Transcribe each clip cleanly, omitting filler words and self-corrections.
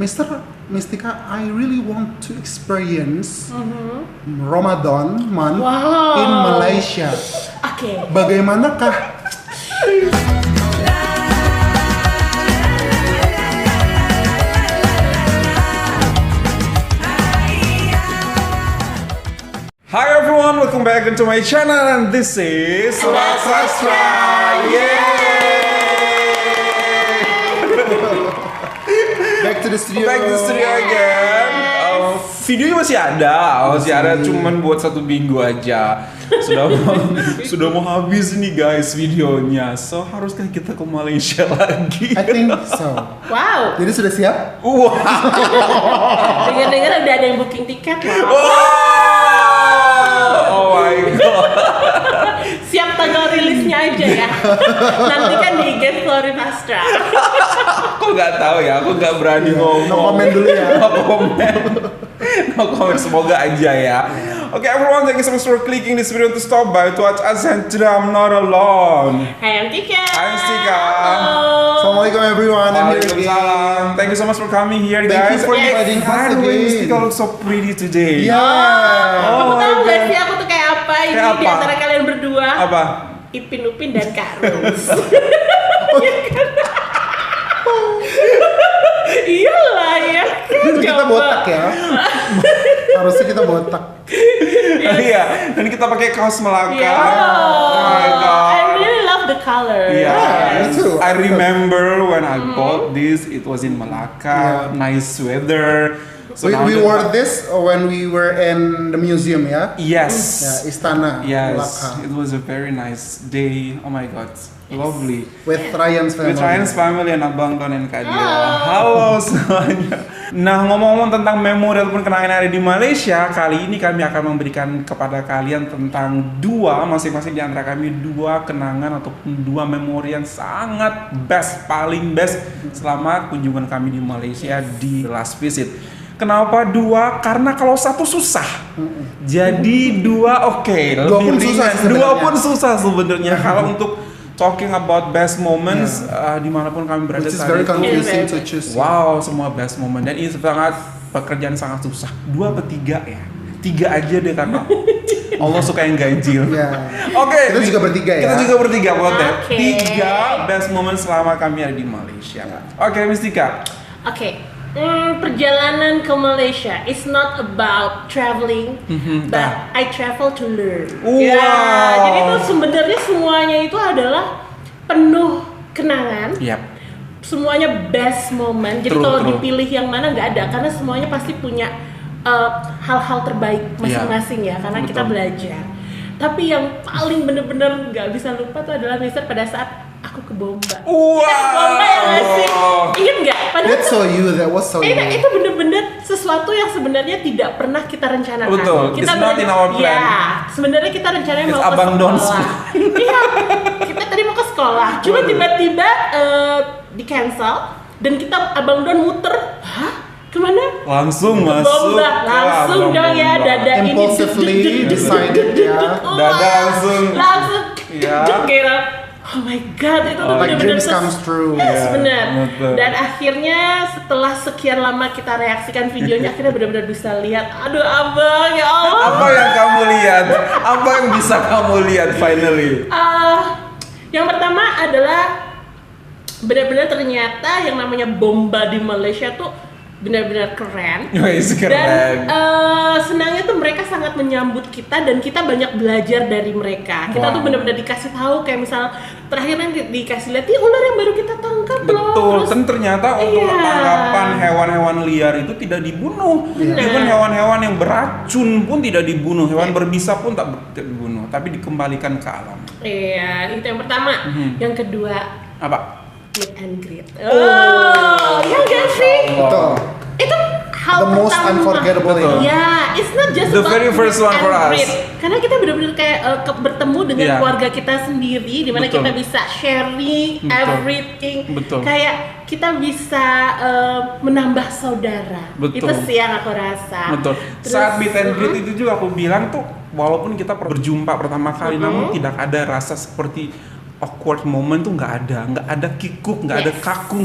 Mr. Mystica, I really want to experience Ramadan month in Malaysia. Oke. Bagaimanakah? Hi everyone, welcome back into my channel and this is Sobat Sastra. Yay! Back to the studio. Back to the studio again. Videonya masih ada, cuman buat 1 minggu aja. Sudah mau habis nih guys videonya. So haruskah kita ke Malaysia lagi? I think so. Wow. Jadi sudah siap? Wah. Dengar-dengar udah ada yang booking tiket loh. Oh my god. Siap tanggal rilisnya aja ya. Nanti kan di IG Story Astra. Aku nggak tahu ya, aku nggak berani ngomong. No comment dulu ya. No comment, semoga aja ya. Okay everyone, thank you so much for clicking this video to stop by to watch us, and today I'm not alone. Hai, I'm Tika. Hi Stika. Assalamualaikum everyone. I'm here again. Waalaikumsalam. Thank you so much for coming here Thank guys. you for inviting us By the way, again. Stika looks so pretty today. Yeah. Kamu Oh tahu my gak God. sih aku tuh kayak apa ini Kayak di apa? antara kalian berdua? Apa? Ipin Upin dan Karus. Iyalah ya. Itu kita botak ya. Harusnya kita botak. Iya, dan kita pakai kaos Melaka. Yeah. Oh my god. I really love the color. Yeah, me too. I remember when I bought this, it was in Malacca, Yeah. nice weather. So now We that- wore this when we were in the museum ya. Yes. Ya, Istana Yes, Melaka. it was a very nice day. Oh my god, lovely. With Ryan's family. With Ryan's family and Abang Don and Kak Dila. Halo. Halo semuanya. Nah, ngomong-ngomong tentang memori ataupun kenangan yang ada di Malaysia, kali ini kami akan memberikan kepada kalian tentang masing-masing di antara kami 2 kenangan ataupun 2 memori yang sangat paling best selama kunjungan kami di Malaysia di last visit. Kenapa 2? Karena kalau 1 susah. Jadi 2 oke, Dua lebih pun susah ringan. sebenarnya. 2 pun susah sebenarnya. Kalau untuk talking about best moments, dimanapun kami berada Which is saat very itu, confusing to choose. wow, semua best moment, dan ini sangat pekerjaan sangat susah. 2 atau 3 ya? 3 aja deh karena Allah suka yang ganjil. Ya. Oke, Kita juga bertiga ya. Kita juga bertiga buat Oke. 3 best moment selama kami ada di Malaysia. Oke, Mystica. Oke. Perjalanan ke Malaysia is not about traveling, but I travel to learn. Wow. Ya, jadi itu sebenarnya semuanya itu adalah penuh kenangan. Yap. Semuanya best moment. Jadi True, kalau true. dipilih yang mana nggak ada, karena semuanya pasti punya hal-hal terbaik masing-masing ya, karena kita Betul. belajar. Tapi yang paling bener-bener nggak bisa lupa tuh adalah Mister pada saat aku ke Bomba. Wow. Ingat Bomba ya nggak sih? Ingat nggak? Padahal That's so you. That was so you. itu bener-bener sesuatu yang sebenarnya tidak pernah kita rencanakan. Betul, Kita it's not in our plan. Ya, sebenarnya kita rencananya It's mau ke Abang Don's sekolah. Iya, kita tadi mau ke sekolah. Cuma tiba-tiba di cancel dan kita Abang Don muter. Hah? Kemana? Langsung Ke masuk. Bomba. Langsung Abang dong ya, Bomba. dada ini. Impulsively decided ya. Dada langsung. Iya. Kira. Oh my god, itu tuh Like bener-bener dreams comes true. Yes, Yeah, benar. betul. Dan akhirnya setelah sekian lama kita reaksikan videonya, akhirnya benar-benar bisa lihat. Aduh abang, ya Allah. Apa yang kamu lihat? Apa yang bisa kamu lihat finally? Yang pertama adalah benar-benar ternyata yang namanya Bomba di Malaysia tuh benar-benar keren. Wes, keren. Dan senangnya tuh mereka sangat menyambut kita dan kita banyak belajar dari mereka. Kita Wow. tuh benar-benar dikasih tahu kayak misal terakhir kan dikasih lihat, ular yang baru kita tangkap loh. Betul, Terus, dan ternyata untuk Iya. tangkapan hewan-hewan liar itu tidak dibunuh. Benar. Even hewan-hewan yang beracun pun tidak dibunuh, hewan berbisa pun tak dibunuh, tapi dikembalikan ke alam. Iya, itu yang pertama. Yang kedua, Apa? meet and greet. Oh, ya gak sih? Betul. Itu hal The most pertama. unforgettable Betul. ini. Ya, it's not just The about very first meet one and for us. greet. Karena kita benar-benar kayak bertemu dengan Yeah. keluarga kita sendiri, di mana Betul. kita bisa sharing Betul. everything. Betul. Kayak kita bisa menambah saudara. Betul. Itu sih yang aku rasa. Betul. Terus, Saat meet and greet itu juga aku bilang tuh, walaupun kita berjumpa pertama kali, namun tidak ada rasa seperti awkward moment tuh, nggak ada kikuk, nggak ada Yes. kaku,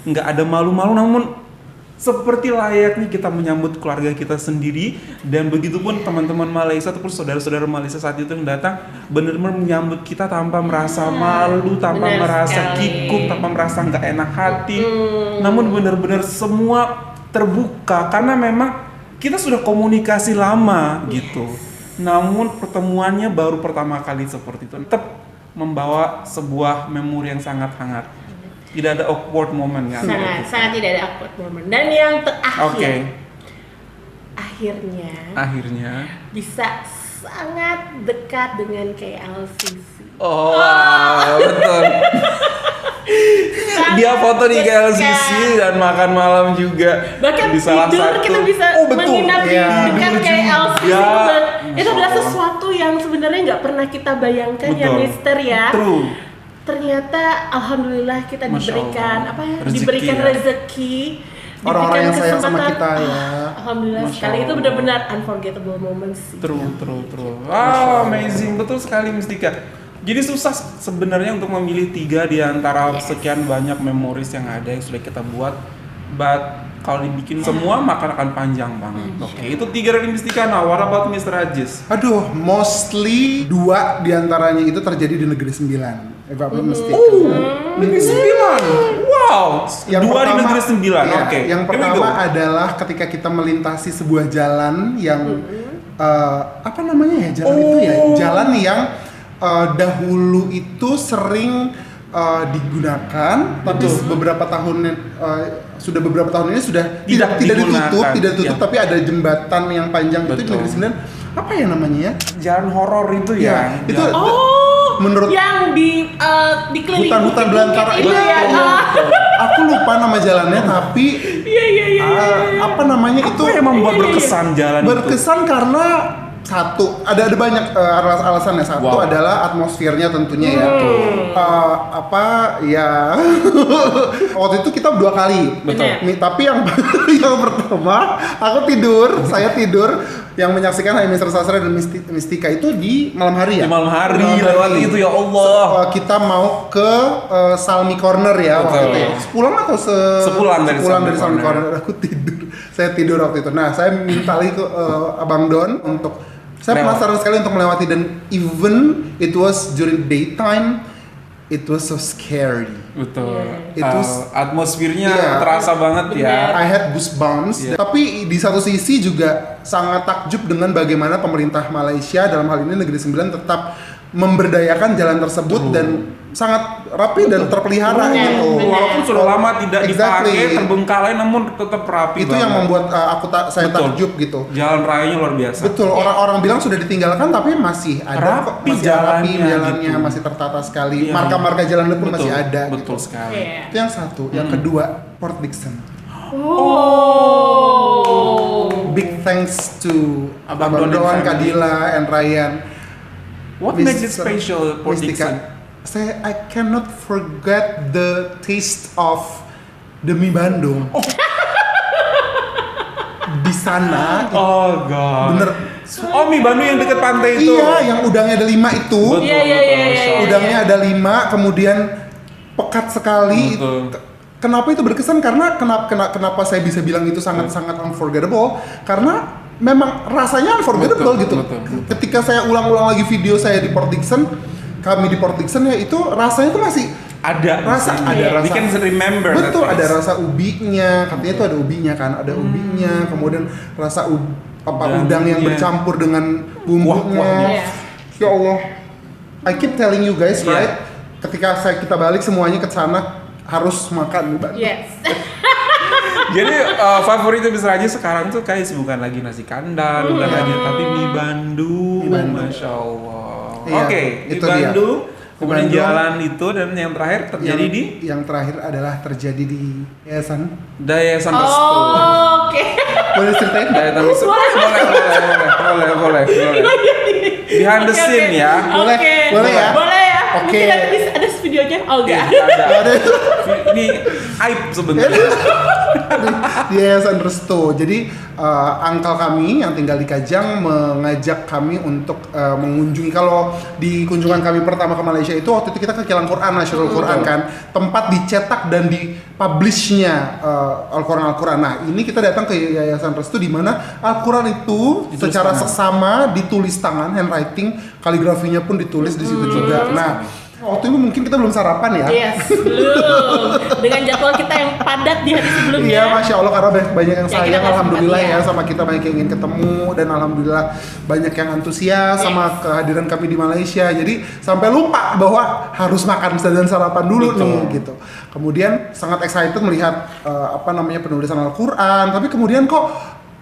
nggak ada malu-malu, namun seperti layaknya kita menyambut keluarga kita sendiri, dan begitupun teman-teman Malaysia ataupun saudara-saudara Malaysia saat itu yang datang benar-benar menyambut kita tanpa merasa malu, tanpa Benar merasa sekali. kikuk, tanpa merasa nggak enak hati, namun benar-benar semua terbuka karena memang kita sudah komunikasi lama gitu. Namun pertemuannya baru pertama kali seperti itu, tetap membawa sebuah memori yang sangat hangat. Tidak ada awkward moment kan? Sangat tidak ada awkward moment. Dan yang terakhir, Oke. akhirnya bisa sangat dekat dengan KLCC. Oh, wow, betul. Dia foto di KLCC dan makan malam juga. Bahkan di salah tidur satu. kita bisa betul. menginap di Iya, dekat tidur KLCC. juga. Itu adalah Masya Allah. sesuatu yang sebenarnya nggak pernah kita bayangkan ya, Betul. Mister ya. True. Ternyata alhamdulillah kita Masya diberikan Allah. diberikan Rezeki ya. rezeki, Orang-orang diberikan yang sayang sama kesempatan. kita ya. Alhamdulillah Masya sekali, itu Allah. benar-benar unforgettable moments sih. True. Wow, amazing, betul sekali Mistika. Jadi susah sebenarnya untuk memilih 3 di antara sekian banyak memories yang ada yang sudah kita buat. But kalau dibikin semua maka akan panjang banget. Oke, itu 3 dari Mistika. Nah, what about Mr. Ajis? Aduh, mostly 2 diantaranya itu terjadi di Negeri 9. If I'm not mistaken. Negeri 9. Wow. Yang 2 di pertama- Negeri 9. iya, Oke. Yang Here we pertama go. adalah ketika kita melintasi sebuah jalan yang apa namanya ya, jalan itu ya, jalan yang dahulu itu sering digunakan, tapi beberapa tahun sudah beberapa tahun ini sudah Tidak digunakan. tidak ditutup, Ya. tapi ada jembatan yang panjang itu di Betul. Negeri 9. Apa ya namanya ya? Jalan horor itu ya. Ya, itu Oh, menurut yang dikelilingi hutan-hutan belantara itu ya. Aku lupa nama jalannya, tapi apa namanya itu Apa yang membuat berkesan jalan itu? berkesan karena satu ada banyak alasannya. Satu Wow. adalah atmosfernya tentunya ya. Apa ya waktu itu kita 2 kali. Betul. Tapi yang yang pertama saya tidur yang menyaksikan Hai Mr. Sastra dan Mistika itu di malam hari ya. Di malam hari Malam lewat itu ya Allah. Kita mau ke Salmi Corner ya waktu Betul. itu. Sepulang atau Sepulang dari Salmi Salmi Corner. Corner. Aku tidur. Saya tidur waktu itu. Nah, saya minta lagi ke Abang Don untuk saya penasaran sekali untuk melewati, dan even it was during daytime, it was so scary. Betul. Itu atmosfernya iya. terasa banget ya. I had goosebumps. Yeah. Tapi di satu sisi juga sangat takjub dengan bagaimana pemerintah Malaysia dalam hal ini Negeri 9 tetap memberdayakan jalan tersebut dan sangat rapi dan terpelihara Benar, gitu. benar. Walaupun sudah lama tidak Exactly. dipakai, terbengkalai, namun tetap rapi. Itu yang membuat saya Betul. takjub gitu. Jalan rayanya luar biasa. Betul, orang-orang bilang sudah ditinggalkan tapi masih ada kok, Rapi masih rapi jalannya jalannya, gitu. masih tertata sekali. Iya. Marka-marka jalannya pun Betul, masih ada. Betul gitu. sekali. Iya. Itu yang satu, yang kedua Port Dickson. Oh. Big thanks to Abang Abang Don and Don, family. Kadila, and Ryan. What Miss- makes it special for Mistika. Dixon? I cannot forget the taste of the mie Bandung. Di sana Oh god. bener. Oh, mie Bandung yang dekat pantai itu. Iya, yang udangnya ada 5 itu. Betul, Iya, iya, betul, iya, Masya iya. Allah. Udangnya ada 5, kemudian pekat sekali. Betul. Kenapa itu berkesan? Karena kenapa saya bisa bilang itu sangat-sangat unforgettable? Karena memang rasanya unforgettable Betul, gitu. betul. Ketika saya ulang-ulang lagi video saya di Port Dickson, kami di Port Dickson ya, itu rasanya tuh masih Ada Rasa- di sini. ada rasa. We can remember that betul, ada place. rasa ubinya, katanya tuh ada ubinya kan, ada ubinya, kemudian rasa udang yang Iya. bercampur dengan bumbunya. Kuah-kuahnya. Iya. Ya Allah, I keep telling you guys, Iya. right? Ketika kita balik semuanya ke sana harus makan mie Bandung. Yes. Jadi favorit Mr. Raji sekarang tuh kayak bukan lagi nasi kandar, bukan lagi tapi mie Bandung. Mie Bandung. Masya Allah. Iya, Oke, itu mie dia. Bandung. Kemudian Bandung. jalan itu, dan yang terakhir terjadi di Yang terakhir adalah terjadi di Yayasan. Yayasan Restu. Oh, oke. Boleh ceritain? Yayasan Restu. Boleh. Behind the Oke, scene oke. ya. Boleh, Oke. boleh ya? Boleh ya. Oke. Mungkin ada videonya. Oh, enggak. Ada. Ada. Ini aib sebenarnya. di Yayasan Restu. Jadi uncle kami yang tinggal di Kajang mengajak kami untuk mengunjungi. Kalau di kunjungan kami pertama ke Malaysia itu waktu itu kita ke Kilang Quran, Nasyirul Quran kan, tempat dicetak dan dipublishnya Al-Quran. Nah ini kita datang ke Yayasan Restu di mana Al-Quran itu secara seksama ditulis tangan, handwriting, kaligrafinya pun ditulis di situ juga. Nah waktu itu mungkin kita belum sarapan ya. Yes, belum. Dengan jadwal kita yang padat di hari sebelumnya. Iya, Masya Allah, karena banyak yang Ya, sayang, kita nggak alhamdulillah sempat, ya, ya. sama kita banyak yang ingin ketemu, dan alhamdulillah banyak yang antusias sama kehadiran kami di Malaysia. Jadi sampai lupa bahwa harus makan dan sarapan dulu nih gitu. Kemudian sangat excited melihat penulisan Al-Quran, tapi kemudian kok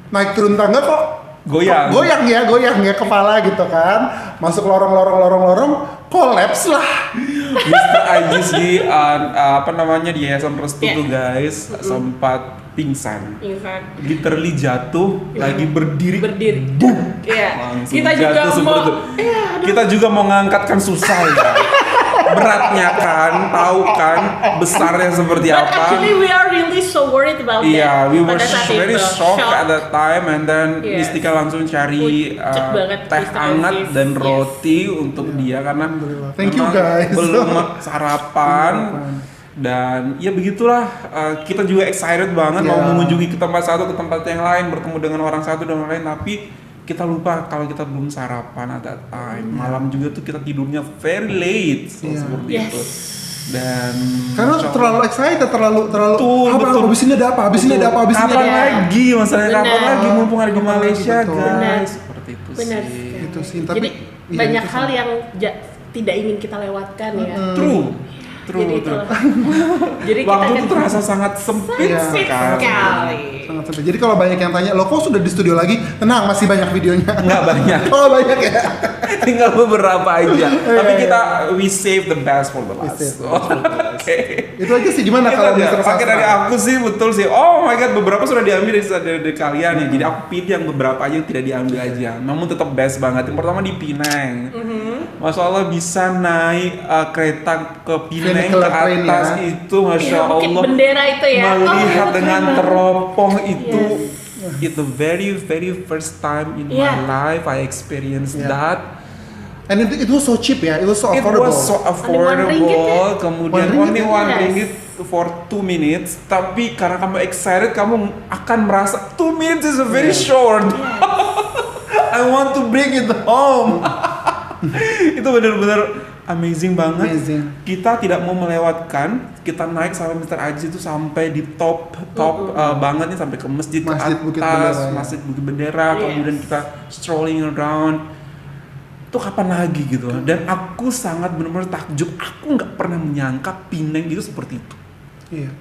naik turun tangga kok goyang ya kepala gitu kan, masuk lorong kolaps lah. Mr. Ajis di di Yayasan Restu tuh guys sempat pingsan. Literally jatuh lagi berdiri. Boom. Iya. Langsung kita juga mau ngangkat kan susah ya. Beratnya kan, tahu kan besarnya seperti But apa. actually we are really so worried about Iya, that. we were Pada saat very itu. shocked at that time, and then Yes. Mistika langsung cari Pucet banget teh Mr. hangat Aziz. dan Yes. roti untuk dia karena Thank you, memang guys. belum sarapan. Dan ya begitulah, kita juga excited banget mau mengunjungi ke tempat satu ke tempat yang lain, bertemu dengan orang satu dan orang lain, tapi kita lupa kalau kita belum sarapan at that time. Malam juga tuh kita tidurnya very late, seperti itu. Dan Karena terlalu excited, terlalu betul. habis ini ada apa, kapan lagi masalahnya, kapan Benar. lagi mumpung ada di Malaysia Betul. guys. Benar. Seperti itu Benar sih. sekali. Itu sih, tapi Jadi iya, banyak itu hal sih. yang tidak ingin kita lewatkan ya. True. Jadi itulah. Jadi kita Waktu kan itu terasa sangat sempit sempit sekali. sekali. Sangat sampai. Jadi kalau banyak yang tanya, lo kok sudah di studio lagi? Tenang, masih banyak videonya. Nggak banyak. Oh banyak ya. Tinggal beberapa aja. Tapi kita we save the best for the last. save the best for the last. Oke. Itu aja sih, gimana Itu kalau aja. Mr. Pakai Sastra? dari aku sih betul sih. Oh my god, beberapa sudah diambil dari kalian ya. Jadi aku pilih yang beberapa aja yang tidak diambil aja. Namun tetap best banget. Yang pertama di Penang. Masya Allah bisa naik kereta ke Penang ke Funicular train atas ya. itu, masya Ya, mungkin Allah. bendera itu ya. Melihat Oh, dengan keren banget. teropong itu. Yes. It's the very first time in Yeah. my life I experienced Yeah. that. And it was so cheap ya, it was so It affordable. was so Only affordable. one ringgit ya? Kemudian One only ringgit, one yes. ringgit for 2 minutes. Tapi karena kamu excited, kamu akan merasa 2 minutes is a very short. I want to bring it home. Itu benar-benar amazing banget. Amazing. Kita tidak mau melewatkan. Kita naik sampai Mr. Aziz itu sampai di top banget nih, sampai ke masjid, Masjid ke Bukit atas, Bendera, ya. Masjid Bukit Bendera. Yes. Kemudian kita strolling around. Itu kapan lagi gitu. Dan aku sangat benar-benar takjub. Aku nggak pernah menyangka Penang itu seperti itu. Iya.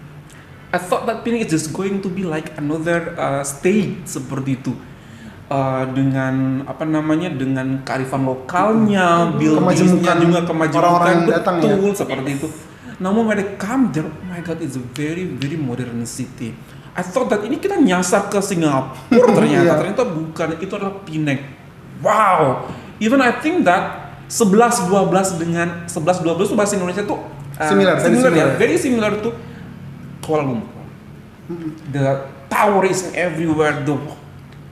I thought that Penang is just going to be like another state seperti itu. Dengan dengan kearifan lokalnya, buildingnya Kemajemukan juga kemajemukan, orang-orang yang datang ya. betul seperti itu. Namun when I come there, oh my god, it's a very modern city. I thought that ini kita nyasar ke Singapura Iya. ternyata bukan, itu adalah Penang. Wow, even I think that 11-12 itu bahasa Indonesia tuh Similar, very ya, similar. very similar to Kuala Lumpur. The tower is everywhere, the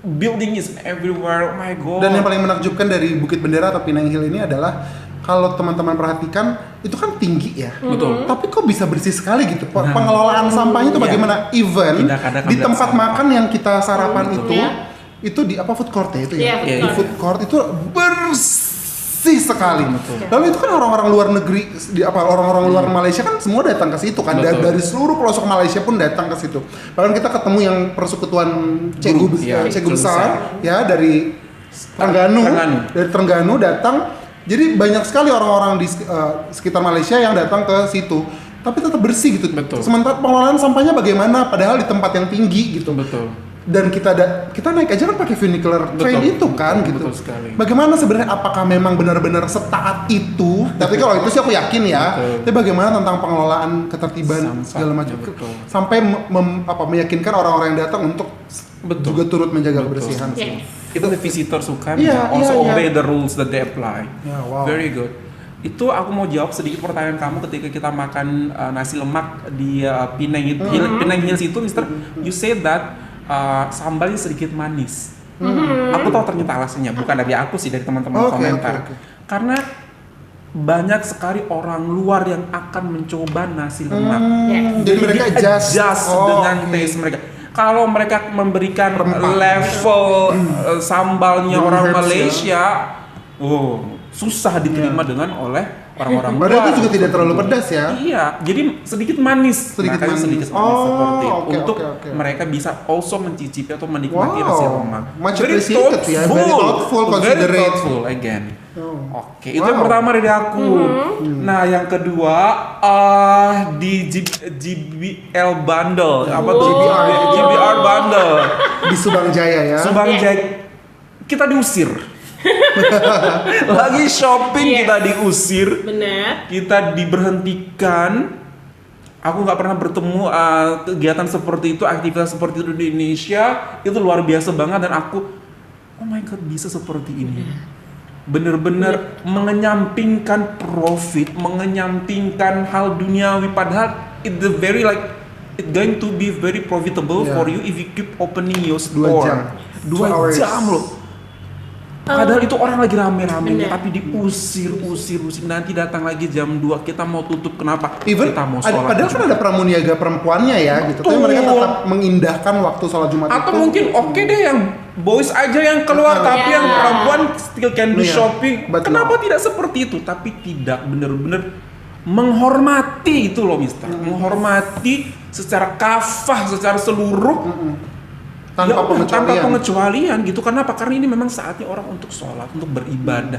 building is everywhere. Oh my god. Dan yang paling menakjubkan dari Bukit Bendera atau Penang Hill ini adalah kalau teman-teman perhatikan itu kan tinggi ya. Betul. Tapi kok bisa bersih sekali gitu. Nah. Pengelolaan sampahnya itu Iya. bagaimana? Even Tidak ada di kabel tempat sampah. makan yang kita sarapan Iya. itu di food court ya itu ya. Iya, Iya, Di food court itu bersih sekali. Betul. Lalu itu kan orang-orang luar negeri orang-orang luar Malaysia kan semua datang ke situ kan. Betul. Dari seluruh pelosok Malaysia pun datang ke situ. Bahkan kita ketemu yang persekutuan Cikgu Guru, iya, Cikgu Cikgu besar besar. ya dari Terengganu datang. Jadi banyak sekali orang-orang di sekitar Malaysia yang datang ke situ. Tapi tetap bersih gitu. Betul. Sementara pengelolaan sampahnya bagaimana? Padahal di tempat yang tinggi gitu. Betul. Dan kita naik aja kan pakai funicular train Betul, itu kan betul, gitu. betul sekali. Bagaimana sebenarnya, apakah memang benar-benar setaat itu? Tapi kalau itu sih aku yakin ya. Betul. Tapi bagaimana tentang pengelolaan ketertiban Sampah, segala macam ya, betul. sampai meyakinkan orang-orang yang datang untuk Betul. juga turut menjaga Betul. kebersihan. Yes. Itu the visitors who come Iya, also iya, iya. obey the rules that they apply. Ya, wow. Very good. Itu aku mau jawab sedikit pertanyaan kamu ketika kita makan nasi lemak di Penang Hills itu, Mister. You say that sambalnya sedikit manis. Aku tahu ternyata alasannya, bukan dari aku sih, dari teman-teman komentar. Karena banyak sekali orang luar yang akan mencoba nasi lemak. Jadi mereka adjust dengan taste mereka. Kalau mereka memberikan level sambalnya orang Malaysia, susah diterima oleh orang-orang luar. Padahal itu juga tidak terlalu pedas ya. Iya, jadi sedikit manis. Sedikit manis seperti untuk mereka bisa also mencicipi atau menikmati nasi lemak. Much appreciated ya, very thoughtful, considerate. Very thoughtful again. Oke, itu yang pertama dari aku. Nah, yang kedua di GBL bundle, apa tuh? GBR bundle Di Subang Jaya ya. Subang Jaya kita diusir. Lagi shopping kita diusir. Benar. Kita diberhentikan. Aku nggak pernah bertemu kegiatan seperti itu, aktivitas seperti itu di Indonesia. Itu luar biasa banget dan aku, oh my god, bisa seperti ini. Bener-bener mengenyampingkan profit, mengenyampingkan hal duniawi, padahal it going to be very profitable for you if you keep opening your store. 2 jam loh. Padahal itu orang lagi rame-ramenya, tapi diusir. Nanti datang lagi jam 2, kita mau tutup, kenapa? Even kita mau sholat. Padahal kan ada pramuniaga perempuannya ya gitu. Tapi mereka tetap mengindahkan waktu sholat Jumat atau itu. mungkin oke deh yang boys aja yang keluar, tapi yang perempuan still can do shopping. Kenapa tidak seperti itu? Tapi tidak, bener-bener menghormati itu loh, Mister. Menghormati secara kafah, secara seluruh. Tanpa pengecualian gitu. Kenapa? Karena ini memang saatnya orang untuk sholat, untuk beribadah.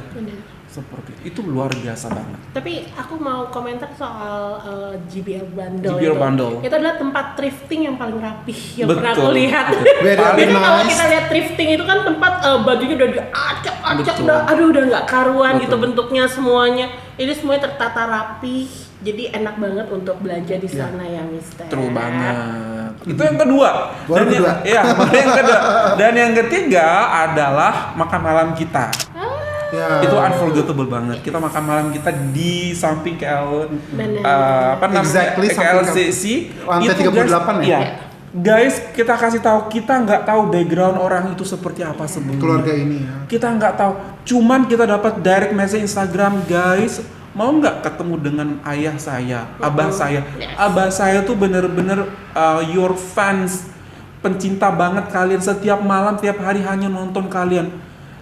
Seperti itu luar biasa banget. Tapi aku mau komentar soal GBL Bundle. GBL Bundle itu adalah tempat thrifting yang paling rapih yang pernah Betul. aku lihat. Jadi kalau kita lihat thrifting itu kan tempat bajunya udah diacak-acak, udah nggak karuan gitu bentuknya semuanya. Ini semuanya tertata rapi. Jadi enak banget untuk belanja di sana ya, Mister. True banget. Itu yang kedua. Dan yang ketiga adalah makan malam kita. Itu unforgettable banget. Kita makan malam kita di samping KLCC. Lantai 38 ya? Guys, kita kasih tahu, kita nggak tahu background orang itu seperti apa sebelumnya. Keluarga ini ya. Kita nggak tahu. Cuman kita dapat direct message Instagram, guys, mau nggak ketemu dengan ayah saya, abah saya. Abah saya tuh bener-bener your fans, pencinta banget kalian. Setiap malam, tiap hari hanya nonton kalian.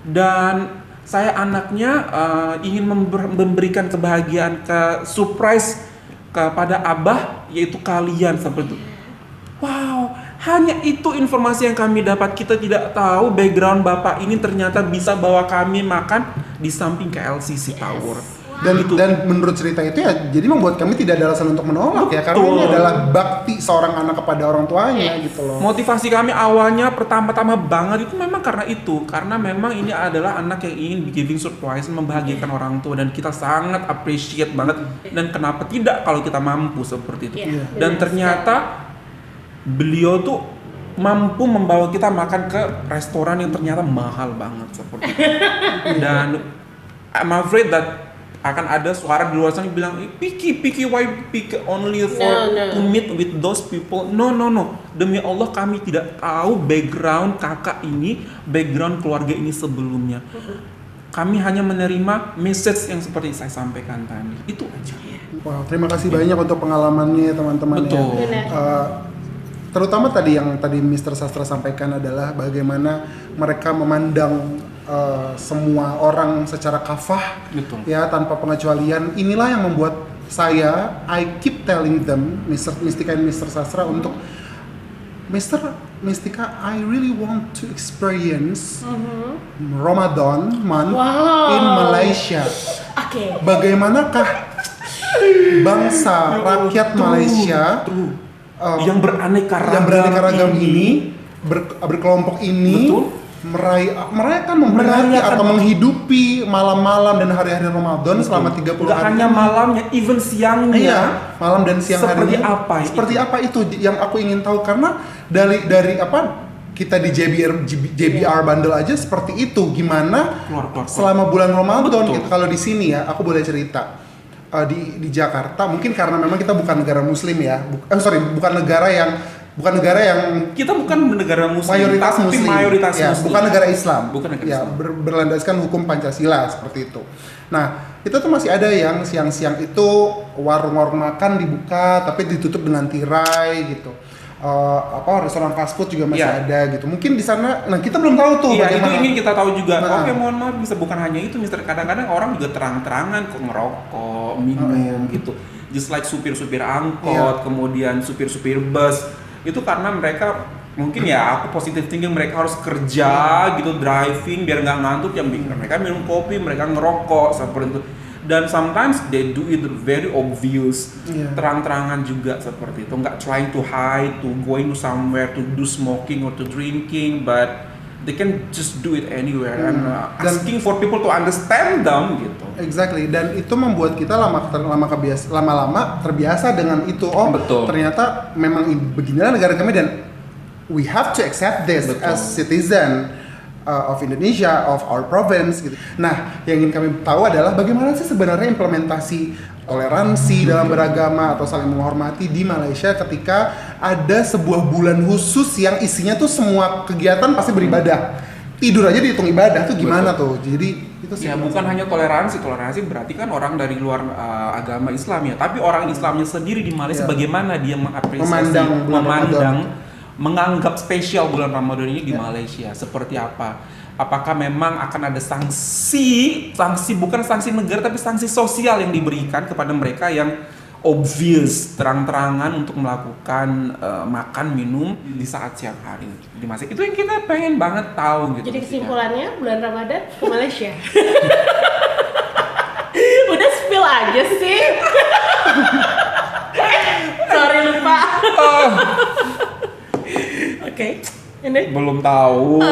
Dan saya anaknya ingin memberikan kebahagiaan, surprise kepada abah, yaitu kalian seperti itu. Wow, hanya itu informasi yang kami dapat. Kita tidak tahu background bapak ini ternyata bisa bawa kami makan di samping KLCC Tower. Dan menurut cerita itu ya, jadi membuat kami tidak ada alasan untuk menolak. Betul. Ya, karena ini adalah bakti seorang anak kepada orang tuanya gitu loh. Motivasi kami awalnya pertama-tama banget itu memang karena memang ini adalah anak yang ingin giving surprise, membahagiakan orang tua, dan kita sangat appreciate banget. Dan kenapa tidak kalau kita mampu seperti itu. Dan ternyata beliau tuh mampu membawa kita makan ke restoran yang ternyata mahal banget seperti itu. Dan I'm afraid that akan ada suara di luar sana yang bilang, picky, why pick only for to meet with those people? No. Demi Allah, kami tidak tahu background kakak ini, background keluarga ini sebelumnya. Kami hanya menerima message yang seperti saya sampaikan tadi. Itu aja. Wow, terima kasih banyak untuk pengalamannya teman-teman. Betul. Terutama tadi yang Mr. Sastra sampaikan adalah bagaimana mereka memandang semua orang secara kafah. Betul. Ya, tanpa pengecualian. Inilah yang membuat saya, I keep telling them, Mr. Mistika dan Mr. Sastra, untuk Mr. Mistika, I really want to experience Ramadan month in Malaysia. Bagaimanakah bangsa rakyat Malaysia yang beraneka ragam ini berkelompok ini merayakan atau menghidupi malam-malam dan hari-hari Ramadan selama 30 hari. Gak hanya malamnya, even siangnya. Malam dan siang harinya. Seperti apa itu yang aku ingin tahu, karena dari kita di JBR bundle aja seperti itu. Gimana Keluar. selama bulan Ramadan Betul. kita, kalau di sini ya, aku boleh cerita. Di Jakarta mungkin karena memang kita bukan negara muslim ya. Bukan negara yang Kita bukan negara muslim, mayoritas tapi muslim. mayoritas Ya, muslim. bukan negara Islam. Bukan negara Ya, Islam. berlandaskan hukum Pancasila seperti itu. Nah, itu tuh masih ada yang siang-siang itu warung-warung makan dibuka tapi ditutup dengan tirai gitu. Restoran fast food juga masih Iya. ada gitu. Mungkin di sana, nah kita belum tahu tuh Iya, itu bagaimana. ingin kita tahu juga. Nah. Oke, mohon maaf, bisa bukan hanya itu, Mister. Kadang-kadang orang juga terang-terangan kok ngerokok, minum gitu. Just like supir-supir angkot, kemudian supir-supir bus. Itu karena mereka mungkin ya, aku positive thinking, mereka harus kerja gitu, driving biar nggak ngantuk, yang mereka minum kopi, mereka ngerokok seperti itu. Dan sometimes they do it very obvious, terang-terangan juga seperti itu, nggak trying to hide, to going somewhere to do smoking or to drinking, but they can just do it anywhere and asking for people to understand them gitu. Exactly, dan itu membuat kita lama-lama terbiasa dengan itu. Oh, Betul. ternyata memang beginilah negara kami dan we have to accept this Betul. as citizen of Indonesia, of our province gitu. Nah, yang ingin kami tahu adalah bagaimana sih sebenarnya implementasi toleransi dalam beragama atau saling menghormati di Malaysia ketika ada sebuah bulan khusus yang isinya tuh semua kegiatan pasti beribadah. Tidur aja dihitung ibadah tuh gimana tuh? Jadi itu sih. Ya bukan hanya toleransi berarti kan orang dari luar agama Islam ya, tapi orang Islamnya sendiri di Malaysia bagaimana dia mengapresiasi, menganggap spesial bulan Ramadan ini di Malaysia seperti apa? Apakah memang akan ada sanksi bukan sanksi negara tapi sanksi sosial yang diberikan kepada mereka yang obvious, terang-terangan untuk melakukan makan minum di saat siang hari di Malaysia. Itu yang kita pengen banget tahu gitu. Jadi kesimpulannya bulan Ramadan ke Malaysia. Udah spill aja sih. Sorry lupa. Oke. Ini Belum tahu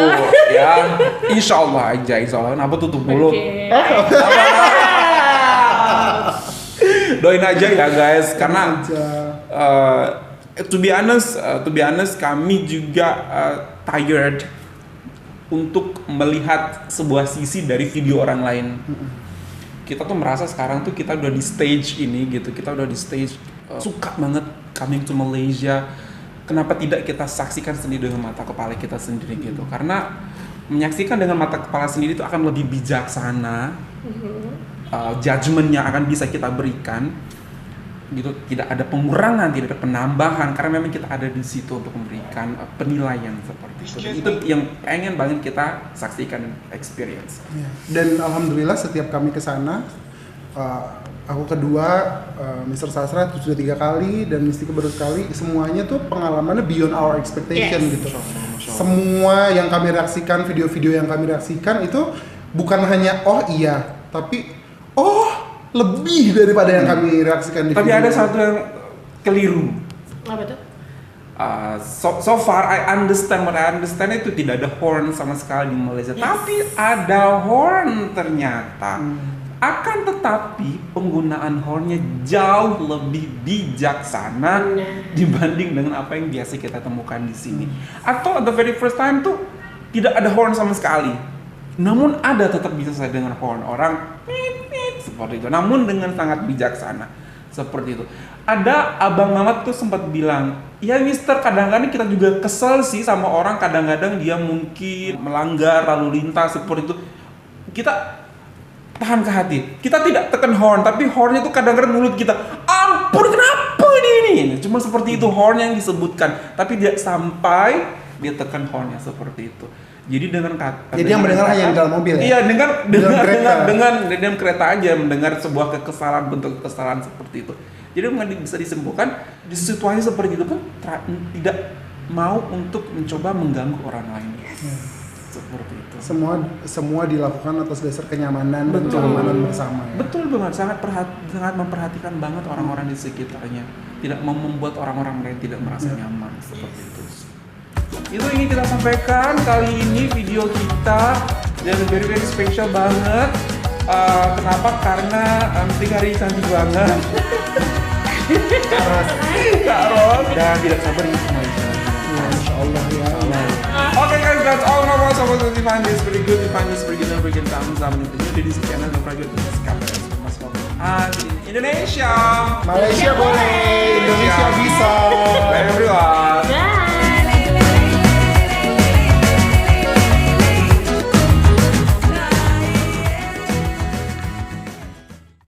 ya, insya Allah aja, kenapa tutup mulut? Doain aja ya guys, karena to be honest kami juga tired untuk melihat sebuah sisi dari video orang lain. Kita tuh merasa sekarang tuh kita udah di stage ini gitu, suka banget coming to Malaysia. Kenapa tidak kita saksikan sendiri dengan mata kepala kita sendiri gitu? Karena menyaksikan dengan mata kepala sendiri itu akan lebih bijaksana. Judgement-nya akan bisa kita berikan gitu, tidak ada pengurangan, tidak ada penambahan, karena memang kita ada di situ untuk memberikan penilaian seperti itu. Itu yang pengen banget kita saksikan, experience. Dan alhamdulillah setiap kami ke sana, aku kedua, Mr. Sastra itu sudah 3 kali dan Mistika baru sekali, semuanya tuh pengalamannya beyond our expectation gitu. Semua yang kami reaksikan, video-video yang kami reaksikan itu bukan hanya oh iya, tapi lebih daripada yang kami reaksikan di Tapi video. ada satu yang keliru. apa tuh? So far I understand itu tidak ada horn sama sekali di Malaysia, tapi ada horn ternyata. Akan tetapi penggunaan hornnya jauh lebih bijaksana dibanding dengan apa yang biasa kita temukan di sini. Atau the very first time tuh tidak ada horn sama sekali. Namun ada tetap bisa saya dengar horn orang seperti itu. Namun dengan sangat bijaksana seperti itu. Ada abang Mamat tuh sempat bilang, ya Mister, kadang-kadang kita juga kesel sih sama orang, kadang-kadang dia mungkin melanggar lalu lintas seperti itu. Kita tahan ke hati. Kita tidak tekan horn, tapi hornnya tuh kadang-kadang mulut kita. Ampun, kenapa ini? Cuma seperti itu horn yang disebutkan, tapi tidak sampai dia tekan hornnya seperti itu. Jadi dengan kata. Jadi yang mendengar hanya di dalam mobil ya? Iya, dengan kereta aja mendengar sebuah bentuk kesalahan seperti itu. Jadi bisa disembuhkan di situasi seperti itu pun tidak mau untuk mencoba mengganggu orang lain. Seperti itu. Semua dilakukan atas dasar kenyamanan dan kenyamanan bersama ya. Betul banget, sangat memperhatikan banget orang-orang di sekitarnya. Tidak mau membuat orang-orang lain tidak merasa nyaman seperti itu. Itu ingin kita sampaikan kali ini video kita, dan very special banget. Kenapa? Karena hari ini cantik banget. Kak Ros dan tidak sabar ini Malaysia. Masya Allah ya. that's all ngomong sama Susi Fandi. It's pretty good, Fandi is pretty good, berikan kamu zaman itu. Jadi sekian dan prajurit Discovery Mas Indonesia. Malaysia boleh, Indonesia bisa. Bye everyone.